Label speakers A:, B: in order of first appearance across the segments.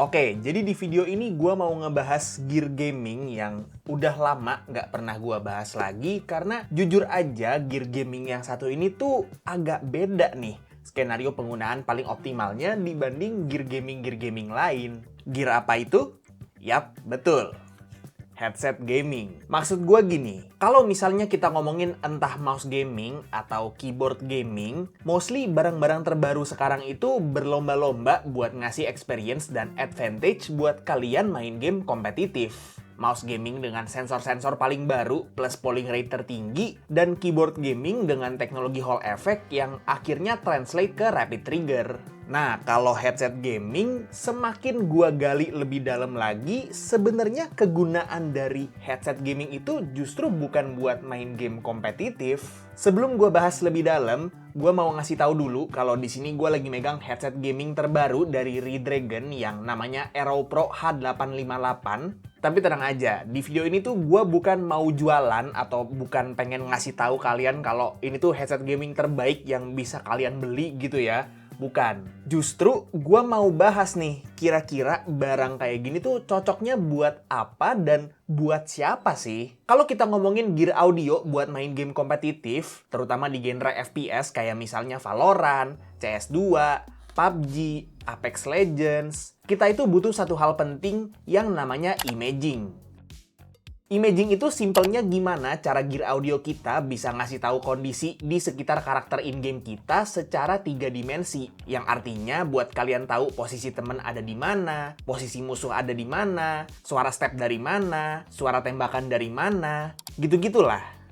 A: Oke, jadi di video ini gue mau ngebahas gear gaming yang udah lama nggak pernah gue bahas lagi karena jujur aja gear gaming yang satu ini tuh agak beda nih skenario penggunaan paling optimalnya dibanding gear gaming lain. Gear apa itu? Yap, betul. Headset gaming. Maksud gue gini, kalau misalnya kita ngomongin entah mouse gaming atau keyboard gaming, mostly barang-barang terbaru sekarang itu berlomba-lomba buat ngasih experience dan advantage buat kalian main game kompetitif. Mouse gaming dengan sensor-sensor paling baru plus polling rate tertinggi, dan keyboard gaming dengan teknologi Hall effect yang akhirnya translate ke rapid trigger. Nah, kalau headset gaming, semakin gua gali lebih dalam lagi, sebenarnya kegunaan dari headset gaming itu justru bukan buat main game kompetitif. Sebelum gua bahas lebih dalam, gua mau ngasih tahu dulu kalau di sini gua lagi megang headset gaming terbaru dari Redragon yang namanya Aero Pro H858. Tapi tenang aja, di video ini tuh gue bukan mau jualan atau bukan pengen ngasih tahu kalian kalau ini tuh headset gaming terbaik yang bisa kalian beli gitu ya. Bukan. Justru gue mau bahas nih, kira-kira barang kayak gini tuh cocoknya buat apa dan buat siapa sih? Kalau kita ngomongin gear audio buat main game kompetitif, terutama di genre FPS kayak misalnya Valorant, CS2, PUBG, Apex Legends, kita itu butuh satu hal penting yang namanya imaging. Imaging itu simpelnya gimana cara gear audio kita bisa ngasih tahu kondisi di sekitar karakter in-game kita secara 3 dimensi. Yang artinya buat kalian tahu posisi temen ada di mana, posisi musuh ada di mana, suara step dari mana, suara tembakan dari mana, gitu-gitulah.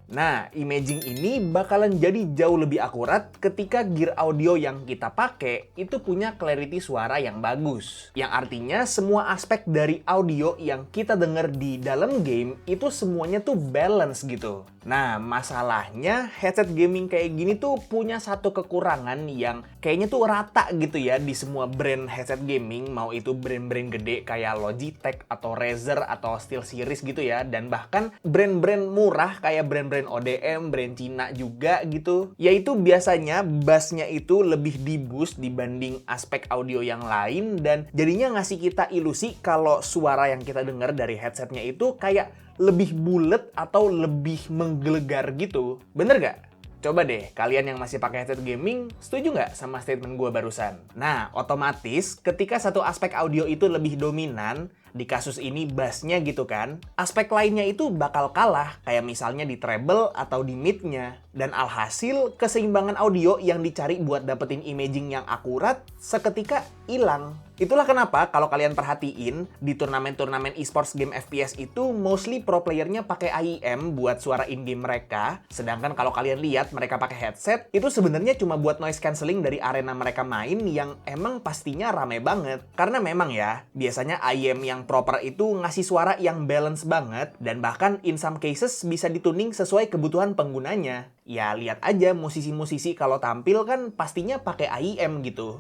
A: Nah, imaging ini bakalan jadi jauh lebih akurat ketika gear audio yang kita pakai itu punya clarity suara yang bagus. Yang artinya semua aspek dari audio yang kita denger di dalam game itu semuanya tuh balance gitu. Nah, masalahnya headset gaming kayak gini tuh punya satu kekurangan yang kayaknya tuh rata gitu ya di semua brand headset gaming, mau itu brand-brand gede kayak Logitech atau Razer atau SteelSeries gitu ya, dan bahkan brand-brand murah kayak brand-brand ODM, brand Cina juga gitu. Yaitu biasanya bassnya itu lebih di-boost dibanding aspek audio yang lain dan jadinya ngasih kita ilusi kalau suara yang kita dengar dari headsetnya itu kayak lebih bulet atau lebih menggelegar gitu. Bener gak? Coba deh, kalian yang masih pakai headset gaming, setuju nggak sama statement gue barusan? Nah, otomatis ketika satu aspek audio itu lebih dominan, di kasus ini bassnya gitu kan, aspek lainnya itu bakal kalah, kayak misalnya di treble atau di mid-nya. Dan alhasil, keseimbangan audio yang dicari buat dapetin imaging yang akurat, seketika hilang. Itulah kenapa kalau kalian perhatiin, di turnamen-turnamen esports game FPS itu mostly pro playernya pakai AIM buat suara in-game mereka, sedangkan kalau kalian lihat mereka pakai headset, itu sebenarnya cuma buat noise cancelling dari arena mereka main yang emang pastinya rame banget. Karena memang ya, biasanya AIM yang proper itu ngasih suara yang balance banget, dan bahkan in some cases bisa dituning sesuai kebutuhan penggunanya. Ya lihat aja musisi-musisi kalau tampil kan pastinya pakai AIM gitu.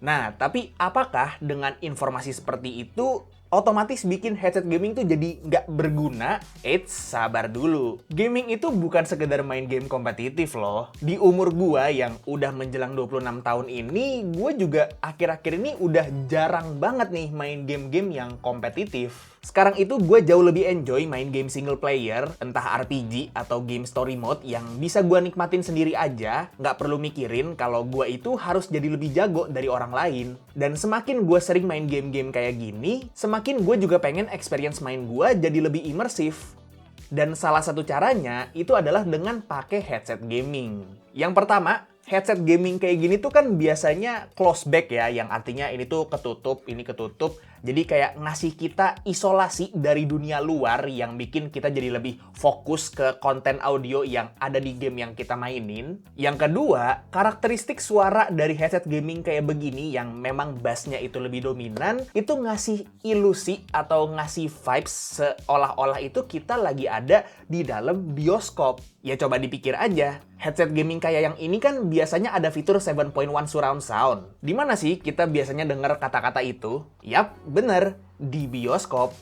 A: Nah, tapi apakah dengan informasi seperti itu otomatis bikin headset gaming tuh jadi nggak berguna? Eits, sabar dulu. Gaming itu bukan sekedar main game kompetitif loh. Di umur gua yang udah menjelang 26 tahun ini, gua juga akhir-akhir ini udah jarang banget nih main game-game yang kompetitif. Sekarang itu gue jauh lebih enjoy main game single player, entah RPG atau game story mode yang bisa gue nikmatin sendiri aja, nggak perlu mikirin kalau gue itu harus jadi lebih jago dari orang lain. Dan semakin gue sering main game-game kayak gini, semakin gue juga pengen experience main gue jadi lebih imersif. Dan salah satu caranya itu adalah dengan pakai headset gaming. Yang pertama, headset gaming kayak gini tuh kan biasanya close back ya, yang artinya ini tuh ketutup, ini ketutup. Jadi kayak ngasih kita isolasi dari dunia luar yang bikin kita jadi lebih fokus ke konten audio yang ada di game yang kita mainin. Yang kedua, karakteristik suara dari headset gaming kayak begini yang memang bassnya itu lebih dominan, itu ngasih ilusi atau ngasih vibes seolah-olah itu kita lagi ada di dalam bioskop. Ya coba dipikir aja, headset gaming kayak yang ini kan biasanya ada fitur 7.1 surround sound. Di mana sih kita biasanya dengar kata-kata itu? Yap, bener, di bioskop.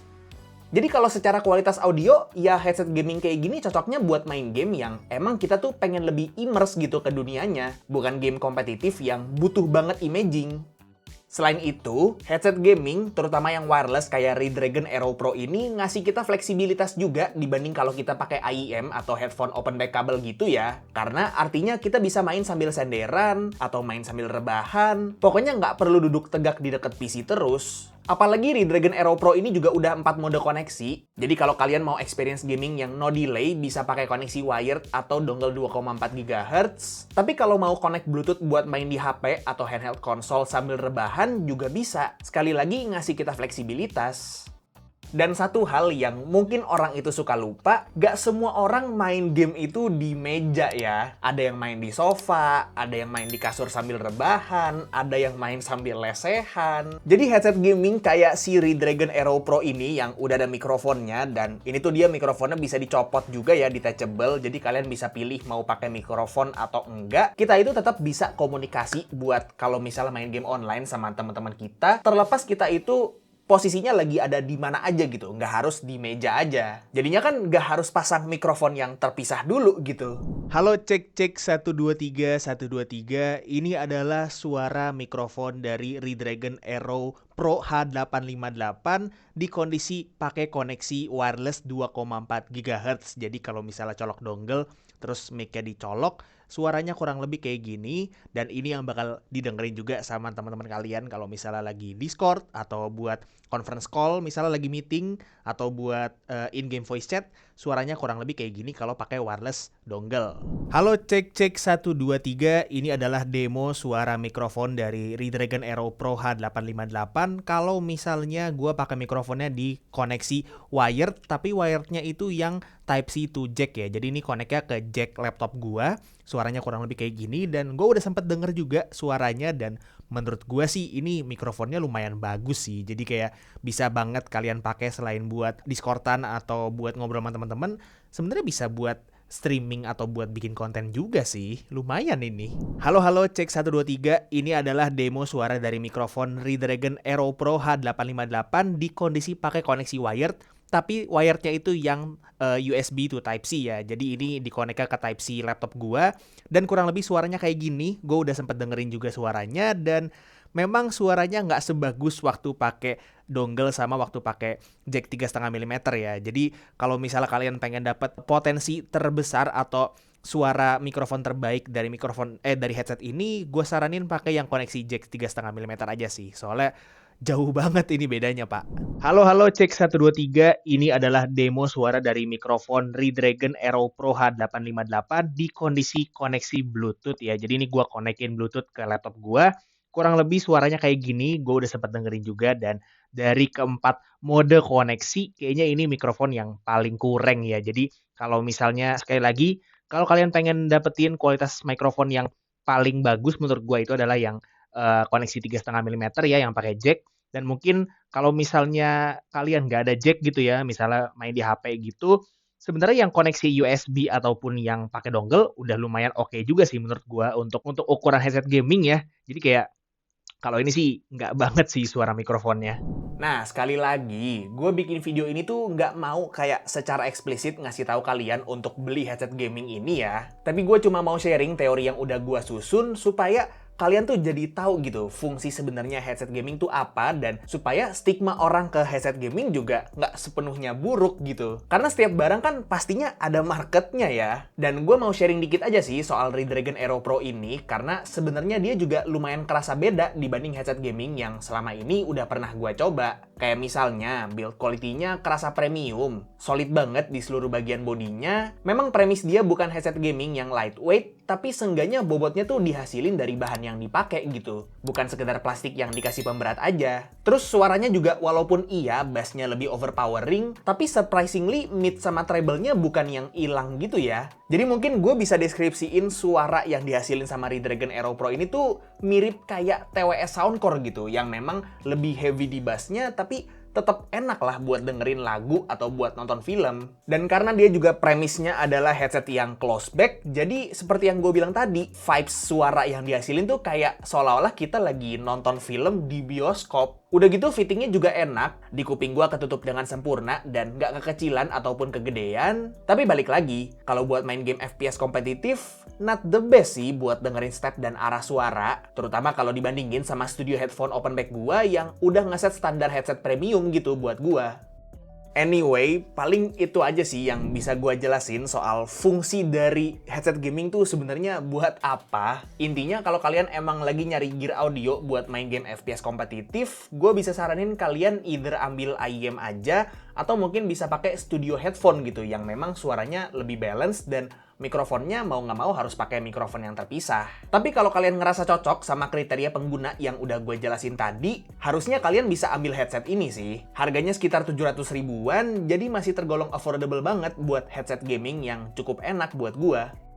A: Jadi kalau secara kualitas audio, ya headset gaming kayak gini cocoknya buat main game yang emang kita tuh pengen lebih immerse gitu ke dunianya. Bukan game kompetitif yang butuh banget imaging. Selain itu, headset gaming, terutama yang wireless kayak Redragon Aero Pro ini ngasih kita fleksibilitas juga dibanding kalau kita pakai IEM atau headphone open back kabel gitu ya. Karena artinya kita bisa main sambil senderan atau main sambil rebahan. Pokoknya nggak perlu duduk tegak di dekat PC terus. Apalagi Redragon Aero Pro ini juga udah 4 mode koneksi. Jadi kalau kalian mau experience gaming yang no delay, bisa pakai koneksi wired atau dongle 2,4 GHz. Tapi kalau mau connect Bluetooth buat main di HP atau handheld konsol sambil rebahan juga bisa. Sekali lagi ngasih kita fleksibilitas. Dan satu hal yang mungkin orang itu suka lupa, gak semua orang main game itu di meja ya. Ada yang main di sofa, ada yang main di kasur sambil rebahan, ada yang main sambil lesehan. Jadi headset gaming kayak si Redragon Aero Pro ini yang udah ada mikrofonnya, dan ini tuh dia mikrofonnya bisa dicopot juga ya, detachable. Jadi kalian bisa pilih mau pakai mikrofon atau enggak. Kita itu tetap bisa komunikasi buat kalau misalnya main game online sama teman-teman kita, terlepas kita itu posisinya lagi ada di mana aja gitu, nggak harus di meja aja. Jadinya kan nggak harus pasang mikrofon yang terpisah dulu gitu. Halo cek 123. Ini adalah suara mikrofon dari Redragon Aero Pro H858 di kondisi pakai koneksi wireless 2,4 GHz. Jadi kalau misalnya colok dongle terus mic-nya dicolok, suaranya kurang lebih kayak gini, dan ini yang bakal didengerin juga sama teman-teman kalian kalau misalnya lagi Discord atau buat conference call, misalnya lagi meeting atau buat in-game voice chat, suaranya kurang lebih kayak gini kalau pakai wireless dongle. Halo cek 123, ini adalah demo suara mikrofon dari Redragon Aero Pro H858 kalau misalnya gua pakai mikrofonnya di koneksi wired, tapi wirednya itu yang Type-C to jack ya. Jadi ini connect-nya ke jack laptop gua. Suaranya kurang lebih kayak gini, dan gua udah sempet denger juga suaranya, dan menurut gua sih ini mikrofonnya lumayan bagus sih. Jadi kayak bisa banget kalian pakai selain buat Discordan atau buat ngobrol sama teman-teman, sebenarnya bisa buat streaming atau buat bikin konten juga sih. Lumayan ini. Halo cek 123. Ini adalah demo suara dari mikrofon Redragon Aero Pro H858 di kondisi pakai koneksi wired, tapi wirednya itu yang USB to Type-C ya. Jadi ini dikonek ke Type-C laptop gua, dan kurang lebih suaranya kayak gini. Gua udah sempet dengerin juga suaranya, dan memang suaranya nggak sebagus waktu pakai dongle sama waktu pakai jack 3,5 mm ya. Jadi kalau misalnya kalian pengen dapat potensi terbesar atau suara mikrofon terbaik dari dari headset ini, gue saranin pakai yang koneksi jack 3,5 mm aja sih. Soalnya jauh banget ini bedanya, Pak. Halo cek 123. Ini adalah demo suara dari mikrofon Redragon Aero Pro H858 di kondisi koneksi Bluetooth ya. Jadi ini gua konekin Bluetooth ke laptop gua. Kurang lebih suaranya kayak gini. Gua udah sempat dengerin juga, dan dari keempat mode koneksi kayaknya ini mikrofon yang paling kurang ya. Jadi kalau misalnya sekali lagi, kalau kalian pengen dapetin kualitas mikrofon yang paling bagus menurut gua itu adalah yang koneksi 3,5 mm ya, yang pakai jack. Dan mungkin kalau misalnya kalian nggak ada jack gitu ya, misalnya main di HP gitu, sebenarnya yang koneksi USB ataupun yang pakai dongle udah lumayan oke juga sih menurut gua untuk ukuran headset gaming ya. Jadi kayak kalau ini sih nggak banget sih suara mikrofonnya. Nah, sekali lagi, gue bikin video ini tuh nggak mau kayak secara eksplisit ngasih tahu kalian untuk beli headset gaming ini ya. Tapi gue cuma mau sharing teori yang udah gue susun supaya kalian tuh jadi tahu gitu fungsi sebenarnya headset gaming tuh apa, dan supaya stigma orang ke headset gaming juga nggak sepenuhnya buruk gitu. Karena setiap barang kan pastinya ada marketnya ya. Dan gue mau sharing dikit aja sih soal Redragon Aero Pro ini, karena sebenarnya dia juga lumayan kerasa beda dibanding headset gaming yang selama ini udah pernah gue coba. Kayak misalnya build quality-nya kerasa premium, solid banget di seluruh bagian bodinya. Memang premis dia bukan headset gaming yang lightweight, tapi seenggaknya bobotnya tuh dihasilin dari bahan yang dipakai gitu. Bukan sekedar plastik yang dikasih pemberat aja. Terus suaranya juga walaupun iya bassnya lebih overpowering, tapi surprisingly mid sama treble-nya bukan yang hilang gitu ya. Jadi mungkin gue bisa deskripsiin suara yang dihasilin sama Redragon Aero Pro ini tuh mirip kayak TWS Soundcore gitu, yang memang lebih heavy di bassnya, tapi tetap enak lah buat dengerin lagu atau buat nonton film. Dan karena dia juga premisnya adalah headset yang close back, jadi seperti yang gue bilang tadi, vibes suara yang dihasilin tuh kayak seolah-olah kita lagi nonton film di bioskop. Udah gitu fittingnya juga enak, di kuping gua ketutup dengan sempurna dan nggak kekecilan ataupun kegedean. Tapi balik lagi, kalau buat main game FPS kompetitif, not the best sih buat dengerin step dan arah suara. Terutama kalau dibandingin sama studio headphone open back gua yang udah ngeset standar headset premium gitu buat gua. Anyway, paling itu aja sih yang bisa gue jelasin soal fungsi dari headset gaming tuh sebenarnya buat apa. Intinya kalau kalian emang lagi nyari gear audio buat main game FPS kompetitif, gue bisa saranin kalian either ambil IEM aja atau mungkin bisa pakai studio headphone gitu yang memang suaranya lebih balance dan mikrofonnya mau nggak mau harus pakai mikrofon yang terpisah. Tapi kalau kalian ngerasa cocok sama kriteria pengguna yang udah gue jelasin tadi, harusnya kalian bisa ambil headset ini sih. Harganya sekitar 700 ribuan, jadi masih tergolong affordable banget buat headset gaming yang cukup enak buat gue.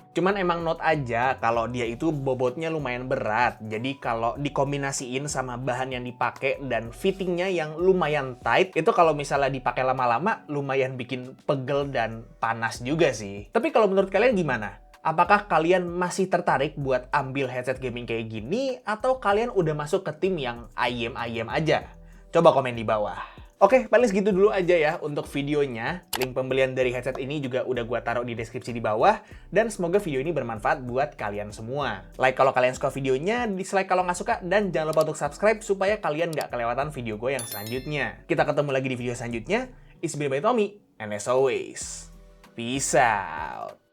A: Cuman emang note aja kalau dia itu bobotnya lumayan berat. Jadi kalau dikombinasiin sama bahan yang dipakai dan fittingnya yang lumayan tight, itu kalau misalnya dipakai lama-lama lumayan bikin pegel dan panas juga sih. Tapi kalau menurut kalian gimana? Apakah kalian masih tertarik buat ambil headset gaming kayak gini atau kalian udah masuk ke tim yang IEM aja? Coba komen di bawah. Oke, paling segitu dulu aja ya untuk videonya. Link pembelian dari headset ini juga udah gua taruh di deskripsi di bawah. Dan semoga video ini bermanfaat buat kalian semua. Like kalau kalian suka videonya, dislike kalau nggak suka, dan jangan lupa untuk subscribe supaya kalian nggak kelewatan video gue yang selanjutnya. Kita ketemu lagi di video selanjutnya. It's been by Tommy, and as always, peace out.